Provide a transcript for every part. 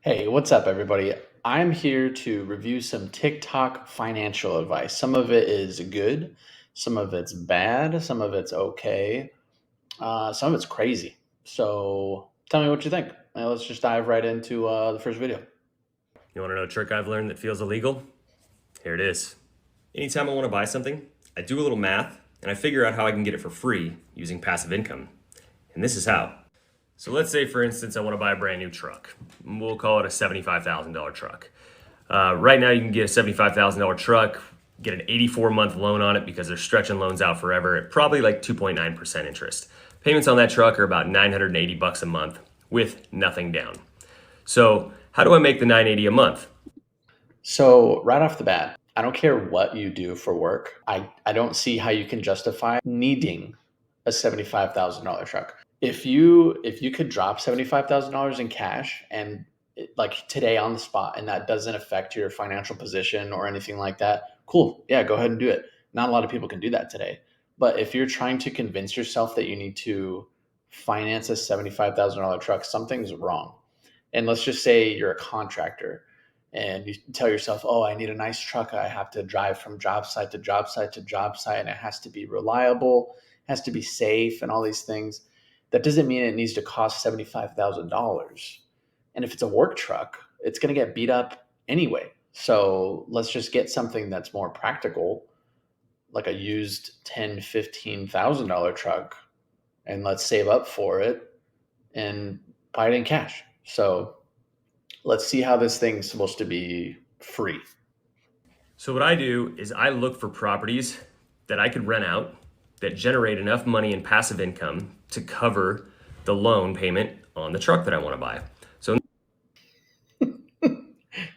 Hey, what's up, everybody? I'm here to review some TikTok financial advice. Some of it is good, some of it's bad, some of it's okay, some of it's crazy. So tell me what you think. Let's just dive right into the first video. You want to know a trick I've learned that feels illegal? Here it is. Anytime I want to buy something, I do a little math and I figure out how I can get it for free using passive income. And this is how. So let's say, for instance, I want to buy a brand new truck. We'll call it a $75,000 truck. Right now, you can get a $75,000 truck, get an 84-month loan on it because they're stretching loans out forever at probably like 2.9% interest. Payments on that truck are about $980 a month with nothing down. So how do I make the $980 a month? So, right off the bat, I don't care what you do for work. I don't see how you can justify needing a $75,000 truck. If you could drop $75,000 in cash and like today on the spot, and that doesn't affect your financial position or anything like that, cool. Yeah, go ahead and do it. Not a lot of people can do that today. But if you're trying to convince yourself that you need to finance a $75,000 truck, something's wrong. And let's just say you're a contractor and you tell yourself, oh, I need a nice truck. I have to drive from job site to job site to job site, and it has to be reliable, has to be safe, and all these things. That doesn't mean it needs to cost $75,000. And if it's a work truck, it's going to get beat up anyway. So let's just get something that's more practical, like a used $10,000, $15,000 truck, and let's save up for it and buy it in cash. So let's see how this thing's supposed to be free. So what I do is I look for properties that I could rent out that generate enough money in passive income to cover the loan payment on the truck that I want to buy. So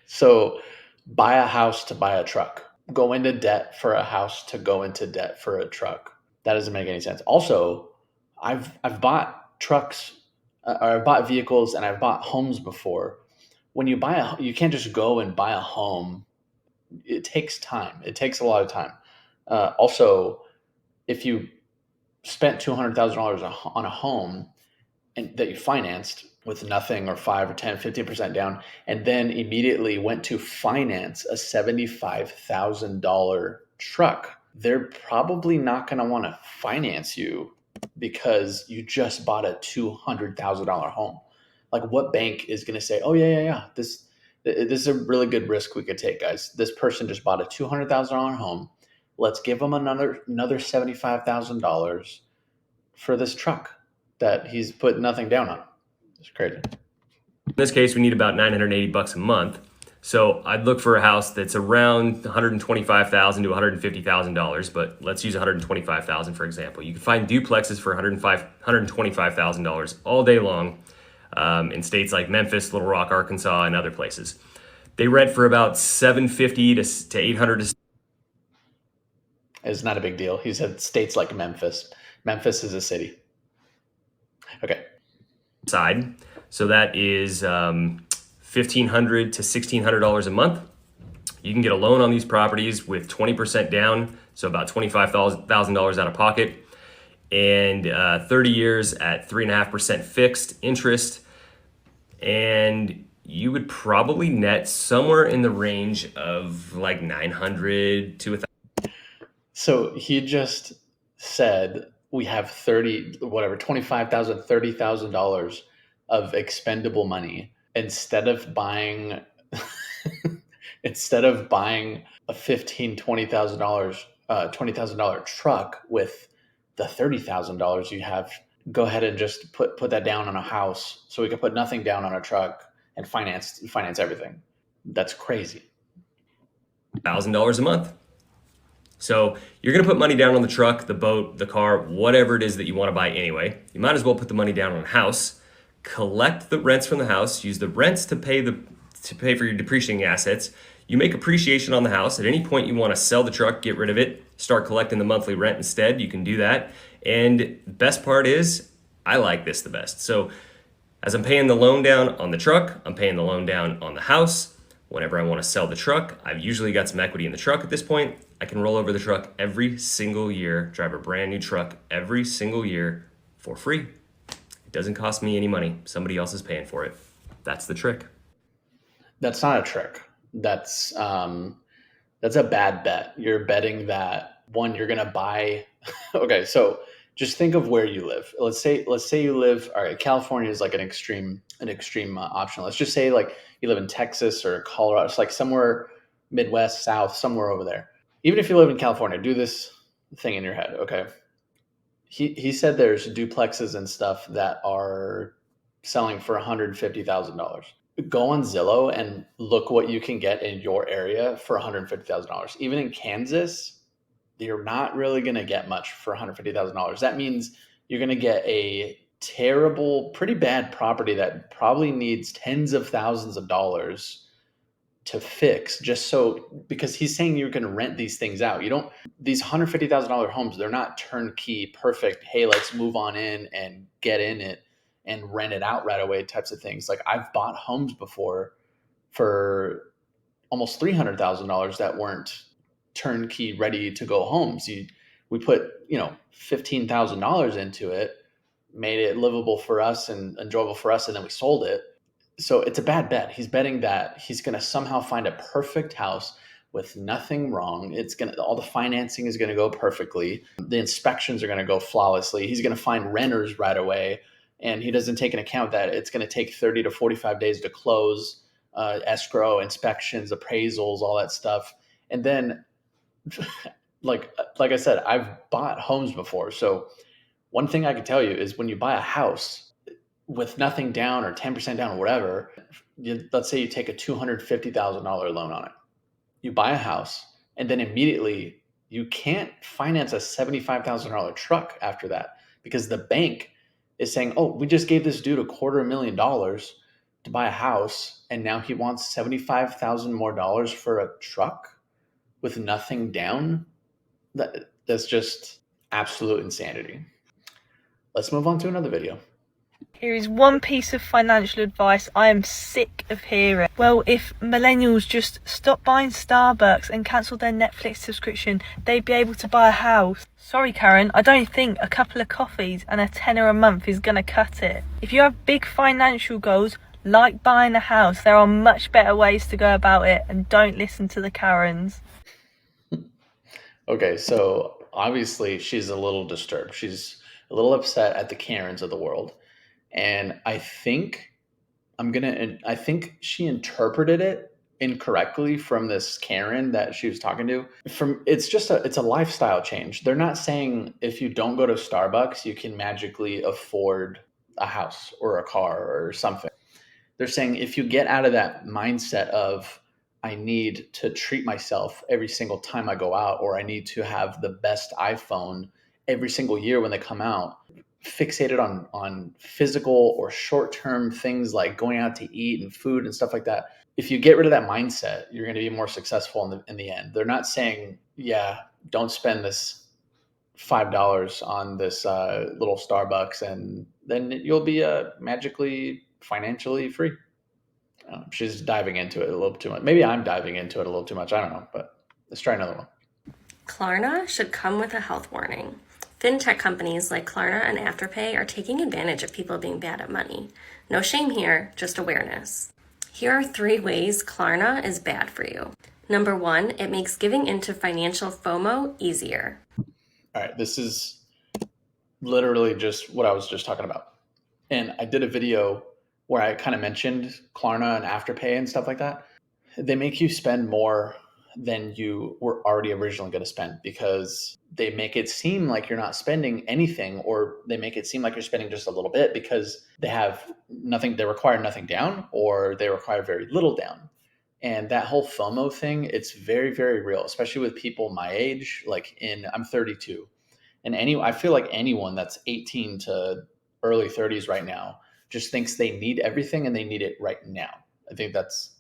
So buy a house to buy a truck. Go into debt for a house to go into debt for a truck. That doesn't make any sense. Also, I've bought trucks or I've bought vehicles and I've bought homes before. When you can't just go and buy a home. It takes time. It takes a lot of time. Also, if you spent $200,000 on a home and that you financed with nothing or 5 or 10, 15% down, and then immediately went to finance a $75,000 truck, they're probably not going to want to finance you because you just bought a $200,000 home. Like, what bank is going to say, oh, yeah, yeah, yeah, this is a really good risk we could take, guys. This person just bought a $200,000 home. Let's give them another $75,000 for this truck that he's put nothing down on. It's crazy. in this case, we need about $980 a month. So I'd look for a house that's around $125,000 to $150,000, but let's use $125,000 for example. You can find duplexes for $125,000 all day long in states like Memphis, Little Rock, Arkansas, and other places. They rent for about $750 to $800. It's not a big deal. He said states like Memphis. Memphis is a city. Okay. Side. So that is $1,500 to $1,600 a month. You can get a loan on these properties with 20% down, so about $25,000 out of pocket, and 30 years at 3.5% fixed interest. And you would probably net somewhere in the range of like 900 to 1,000. So he just said we have 30, whatever, 25,000, $30,000 of expendable money instead of buying instead of buying a $15,000, $20,000 truck with the $30,000 you have. Go ahead and just put that down on a house so we can put nothing down on a truck and finance everything. That's crazy. $1,000 a month. So you're going to put money down on the truck, the boat, the car, whatever it is that you want to buy anyway. You might as well put the money down on a house, collect the rents from the house, use the rents to pay for your depreciating assets. You make appreciation on the house. At any point you want to sell the truck, get rid of it, start collecting the monthly rent instead, you can do that. And best part is, I like this the best. So as I'm paying the loan down on the truck, I'm paying the loan down on the house. Whenever I want to sell the truck, I've usually got some equity in the truck at this point. I can roll over the truck every single year, drive a brand new truck every single year for free. It doesn't cost me any money. Somebody else is paying for it. That's the trick. That's not a trick. That's a bad bet. You're betting that one, you're gonna buy. Okay, so just think of where you live. Let's say you live. All right, California is like an extreme option. Let's just say like you live in Texas or Colorado. It's like somewhere Midwest, South, somewhere over there. Even if you live in California, do this thing in your head. Okay, he said there's duplexes and stuff that are selling for $150,000. Go on Zillow and look what you can get in your area for $150,000. Even in Kansas, you're not really going to get much for $150,000. That means you're going to get a terrible, pretty bad property that probably needs tens of thousands of dollars to fix, just so, because he's saying you're going to rent these things out. You don't, these $150,000 homes, they're not turnkey, perfect, hey, let's move on in and get in it and rent it out right away types of things. Like I've bought homes before for almost $300,000 that weren't turnkey, ready to go homes. We put, $15,000 into it, made it livable for us and enjoyable for us, and then we sold it. So it's a bad bet. He's betting that he's going to somehow find a perfect house with nothing wrong. All the financing is going to go perfectly. The inspections are going to go flawlessly. He's going to find renters right away. And he doesn't take into account that it's going to take 30 to 45 days to close, escrow, inspections, appraisals, all that stuff. And then, like I said, I've bought homes before. So one thing I can tell you is when you buy a house with nothing down or 10% down or whatever, let's say you take a $250,000 loan on it. You buy a house, and then immediately you can't finance a $75,000 truck after that, because the bank is saying, oh, we just gave this dude $250,000 to buy a house, and now he wants $75,000 more dollars for a truck with nothing down. That's just absolute insanity. Let's move on to another video. Here is one piece of financial advice I am sick of hearing. Well, if millennials just stop buying Starbucks and cancel their Netflix subscription, they'd be able to buy a house. Sorry, Karen, I don't think a couple of coffees and a tenner a month is gonna cut it. If you have big financial goals, like buying a house, there are much better ways to go about it, and don't listen to the Karens. Okay, so obviously she's a little disturbed. She's a little upset at the Karens of the world. And I think she interpreted it incorrectly from this Karen that she was talking to. It's a lifestyle change. They're not saying if you don't go to Starbucks, you can magically afford a house or a car or something. They're saying if you get out of that mindset of I need to treat myself every single time I go out, or I need to have the best iPhone every single year when they come out, fixated on physical or short-term things like going out to eat and food and stuff like that. If you get rid of that mindset, you're going to be more successful in the end. They're not saying, yeah, don't spend this $5 on this little Starbucks and then you'll be magically financially free. She's diving into it a little too much. Maybe I'm diving into it a little too much. I don't know, but let's try another one. Klarna should come with a health warning. Fintech companies like Klarna and Afterpay are taking advantage of people being bad at money. No shame here, just awareness. Here are 3 ways Klarna is bad for you. Number 1, it makes giving into financial FOMO easier. All right, this is literally just what I was just talking about. And I did a video where I kind of mentioned Klarna and Afterpay and stuff like that. They make you spend more than you were already originally going to spend, because they make it seem like you're not spending anything, or they make it seem like you're spending just a little bit because they have nothing, they require nothing down, or they require very little down. And that whole FOMO thing, it's very, very real, especially with people my age. I'm 32, and I feel like anyone that's 18 to early 30s right now just thinks they need everything and they need it right now. I think that's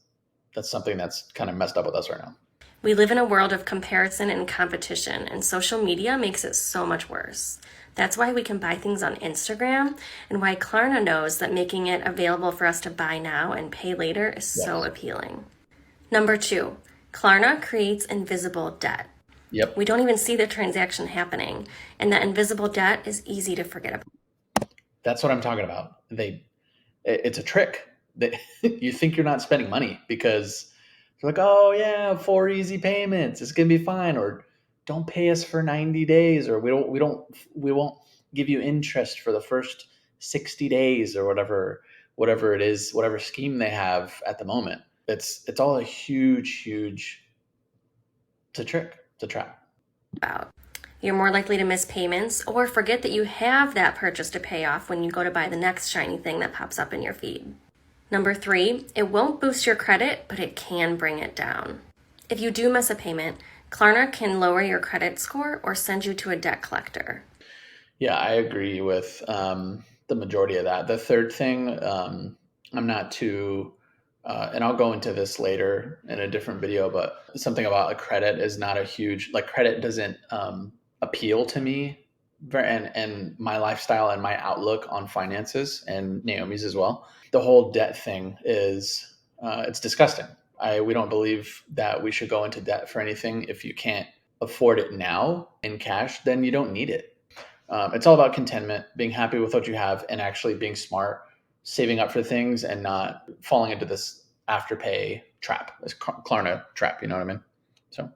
something that's kind of messed up with us right now. We live in a world of comparison and competition, and social media makes it so much worse. That's why we can buy things on Instagram, and why Klarna knows that making it available for us to buy now and pay later is so appealing. Number 2, Klarna creates invisible debt. Yep. We don't even see the transaction happening, and that invisible debt is easy to forget about. That's what I'm talking about. It's a trick. You think you're not spending money because you're like, oh yeah, 4 easy payments, it's gonna be fine, or don't pay us for 90 days, or we won't give you interest for the first 60 days, or whatever it is, whatever scheme they have at the moment. It's all a huge, it's a trick, it's a trap. About. You're more likely to miss payments or forget that you have that purchase to pay off when you go to buy the next shiny thing that pops up in your feed. Number 3, it won't boost your credit, but it can bring it down. If you do miss a payment, Klarna can lower your credit score or send you to a debt collector. Yeah, I agree with the majority of that. The third thing, I'm not too, and I'll go into this later in a different video, but something about a credit is not a huge, like credit doesn't appeal to me, and my lifestyle and my outlook on finances, and Naomi's as well. The whole debt thing is, it's disgusting. We don't believe that we should go into debt for anything. If you can't afford it now in cash, then you don't need it. It's all about contentment, being happy with what you have, and actually being smart, saving up for things, and not falling into this afterpay trap, this Klarna trap. You know what I mean? So, all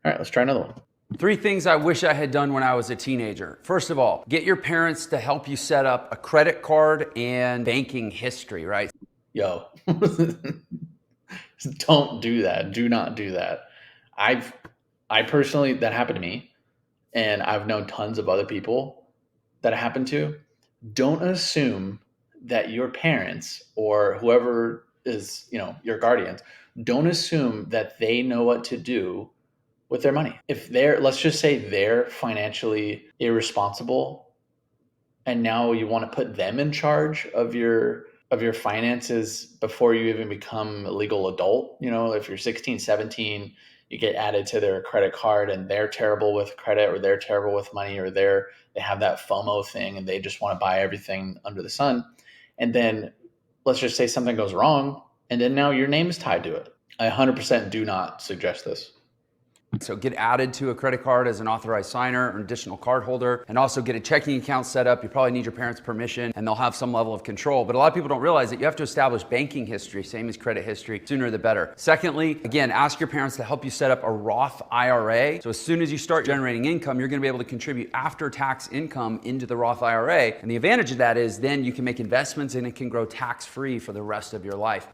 right, let's try another one. 3 things I wish I had done when I was a teenager. First of all, get your parents to help you set up a credit card and banking history, right? Yo, don't do that. Do not do that. I personally, that happened to me, and I've known tons of other people that it happened to. Don't assume that your parents or whoever is, your guardians, don't assume that they know what to do with their money. If let's just say they're financially irresponsible, and now you want to put them in charge of your finances before you even become a legal adult. If you're 16, 17, you get added to their credit card, and they're terrible with credit, or they're terrible with money, or they have that FOMO thing, and they just want to buy everything under the sun. And then let's just say something goes wrong, and then now your name is tied to it. I 100% do not suggest this. So get added to a credit card as an authorized signer or additional card holder, and also get a checking account set up. You probably need your parents' permission, and they'll have some level of control. But a lot of people don't realize that you have to establish banking history, same as credit history, sooner the better. Secondly, again, ask your parents to help you set up a Roth IRA. So as soon as you start generating income, you're gonna be able to contribute after-tax income into the Roth IRA. And the advantage of that is then you can make investments, and it can grow tax-free for the rest of your life.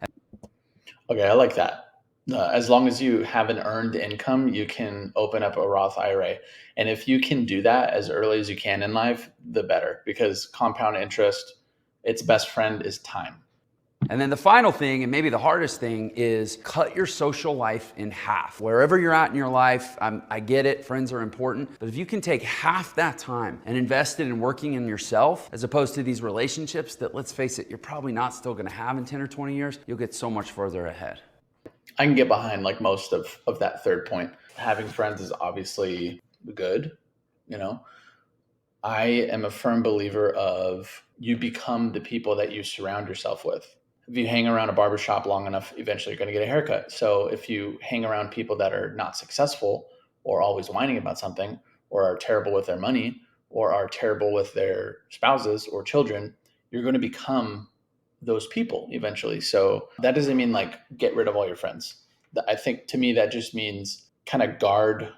Okay, I like that. As long as you have an earned income, you can open up a Roth IRA. And if you can do that as early as you can in life, the better, because compound interest, its best friend is time. And then the final thing, and maybe the hardest thing, is cut your social life in half. Wherever you're at in your life, I get it, friends are important, but if you can take half that time and invest it in working in yourself, as opposed to these relationships that, let's face it, you're probably not still gonna have in 10 or 20 years, you'll get so much further ahead. I can get behind like most of that third point. Having friends is obviously good. I am a firm believer of you become the people that you surround yourself with. If you hang around a barbershop long enough, eventually you're going to get a haircut. So if you hang around people that are not successful, or always whining about something, or are terrible with their money, or are terrible with their spouses or children, you're going to become those people eventually. So that doesn't mean like get rid of all your friends. I think to me that just means kind of guard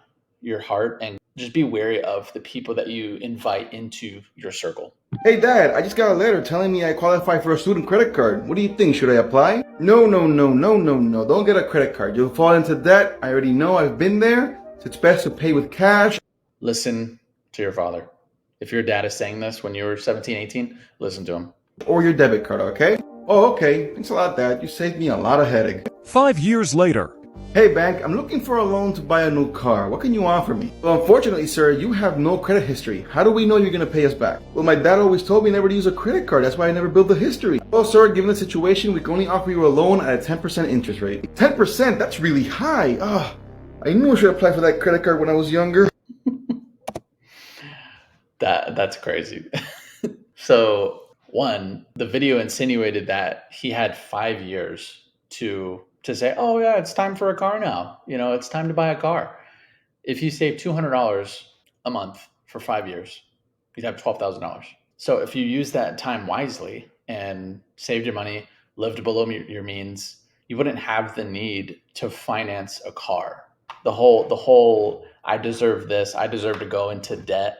your heart and just be wary of the people that you invite into your circle. Hey Dad, I just got a letter telling me I qualify for a student credit card. What do you think? Should I apply? No. Don't get a credit card. You'll fall into debt. I already know, I've been there. So it's best to pay with cash. Listen to your father. If your dad is saying this when you were 17, 18, listen to him. Or your debit card, okay? Oh, okay. Thanks a lot, Dad. You saved me a lot of headache. 5 years later. Hey, bank, I'm looking for a loan to buy a new car. What can you offer me? Well, unfortunately, sir, you have no credit history. How do we know you're going to pay us back? Well, my dad always told me never to use a credit card. That's why I never built the history. Well, sir, given the situation, we can only offer you a loan at a 10% interest rate. 10%? That's really high. I knew I should apply for that credit card when I was younger. That's crazy. So, one, the video insinuated that he had 5 years to say, oh yeah, it's time for a car now. It's time to buy a car. If you save $200 a month for 5 years, you'd have $12,000. So if you use that time wisely and saved your money, lived below your means, you wouldn't have the need to finance a car. The whole I deserve this, I deserve to go into debt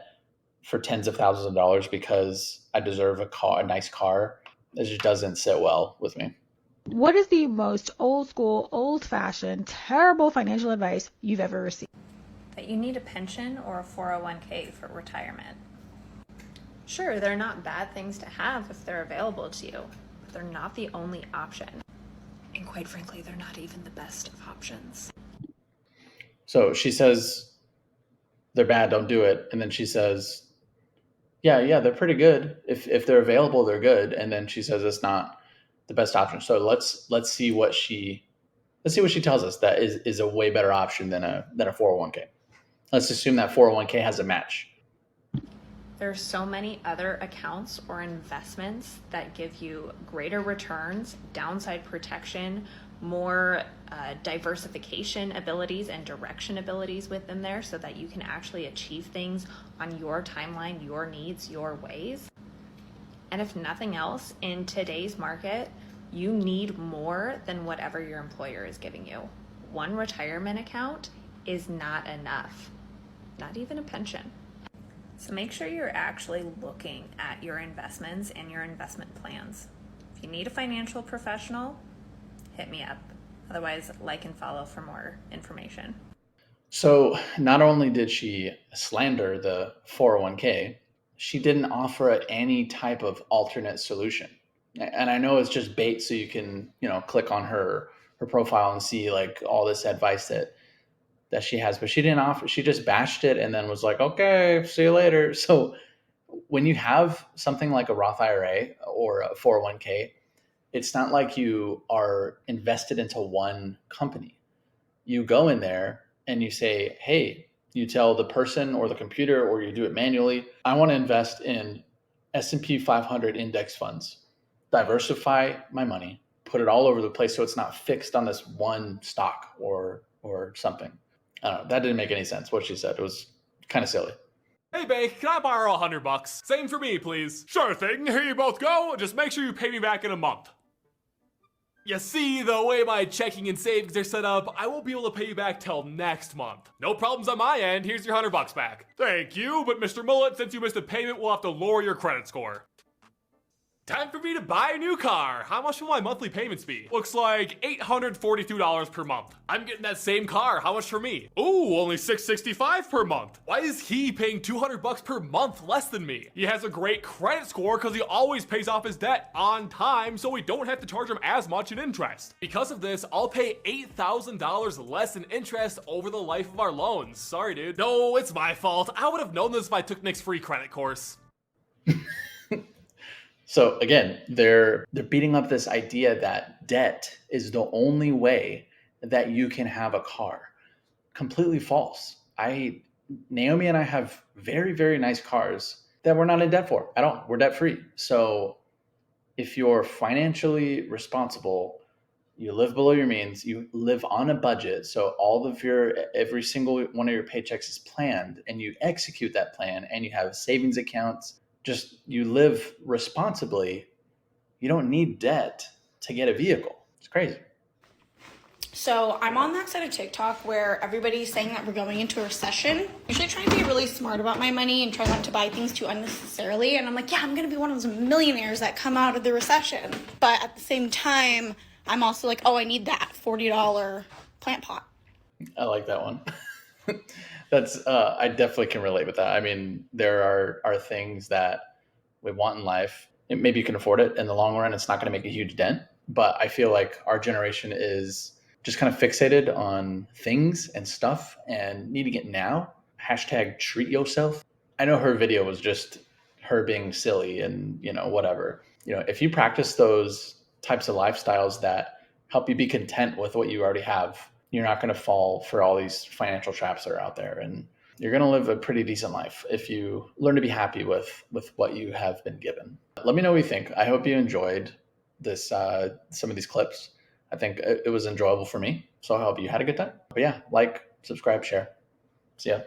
for tens of thousands of dollars because I deserve a nice car. It just doesn't sit well with me. What is the most old school, old fashioned, terrible financial advice you've ever received? That you need a pension or a 401k for retirement. Sure, they're not bad things to have if they're available to you, but they're not the only option. And quite frankly, they're not even the best of options. So she says they're bad, don't do it. And then she says, yeah, they're pretty good. If they're available, they're good. And then she says it's not the best option. So let's see what she tells us that is a way better option than a 401k. Let's assume that 401k has a match. There are so many other accounts or investments that give you greater returns, downside protection, more diversification abilities and direction abilities within there so that you can actually achieve things on your timeline, your needs, your ways. And if nothing else, in today's market, you need more than whatever your employer is giving you. One retirement account is not enough, not even a pension. So make sure you're actually looking at your investments and your investment plans. If you need a financial professional, hit me up. Otherwise, like and follow for more information. So not only did she slander the 401k, she didn't offer any type of alternate solution. And I know it's just bait so you can, click on her profile and see like all this advice that she has, but she didn't offer, she just bashed it and then was like, okay, see you later. So when you have something like a Roth IRA or a 401k, it's not like you are invested into one company. You go in there and you say, hey, you tell the person or the computer, or you do it manually, I want to invest in S&P 500 index funds, diversify my money, put it all over the place so it's not fixed on this one stock or something. I don't know. That didn't make any sense, what she said. It was kind of silly. Hey, babe, can I borrow $100? Same for me, please. Sure thing. Here you both go. Just make sure you pay me back in a month. You see, the way my checking and savings are set up, I won't be able to pay you back till next month. No problems on my end. Here's your $100 back. Thank you, but Mr. Mullet, since you missed a payment, we'll have to lower your credit score. Time for me to buy a new car. How much will my monthly payments be? Looks like $842 per month. I'm getting that same car. How much for me? Ooh, only $665 per month. Why is he paying $200 per month less than me? He has a great credit score because he always pays off his debt on time, so we don't have to charge him as much in interest. Because of this, I'll pay $8,000 less in interest over the life of our loans. Sorry, dude. No, it's my fault. I would have known this if I took Nick's free credit course. So again, they're beating up this idea that debt is the only way that you can have a car. Completely false. Naomi and I have very, very nice cars that we're not in debt for at all. We're debt free. So if you're financially responsible, you live below your means, you live on a budget. So every single one of your paychecks is planned and you execute that plan and you have savings accounts. Just you live responsibly, you don't need debt to get a vehicle. It's crazy. So I'm on that side of TikTok where everybody's saying that we're going into a recession. I'm usually trying to be really smart about my money and try not to buy things too unnecessarily. And I'm like, yeah, I'm going to be one of those millionaires that come out of the recession. But at the same time, I'm also like, oh, I need that $40 plant pot. I like that one. That's I definitely can relate with that. I mean, there are things that we want in life. Maybe you can afford it in the long run. It's not going to make a huge dent, but I feel like our generation is just kind of fixated on things and stuff and needing it now. Hashtag treat yourself. I know her video was just her being silly and whatever. If you practice those types of lifestyles that help you be content with what you already have, you're not going to fall for all these financial traps that are out there. And you're going to live a pretty decent life if you learn to be happy with what you have been given. Let me know what you think. I hope you enjoyed this, some of these clips. I think it was enjoyable for me. So I hope you had a good time. But yeah, like, subscribe, share. See ya.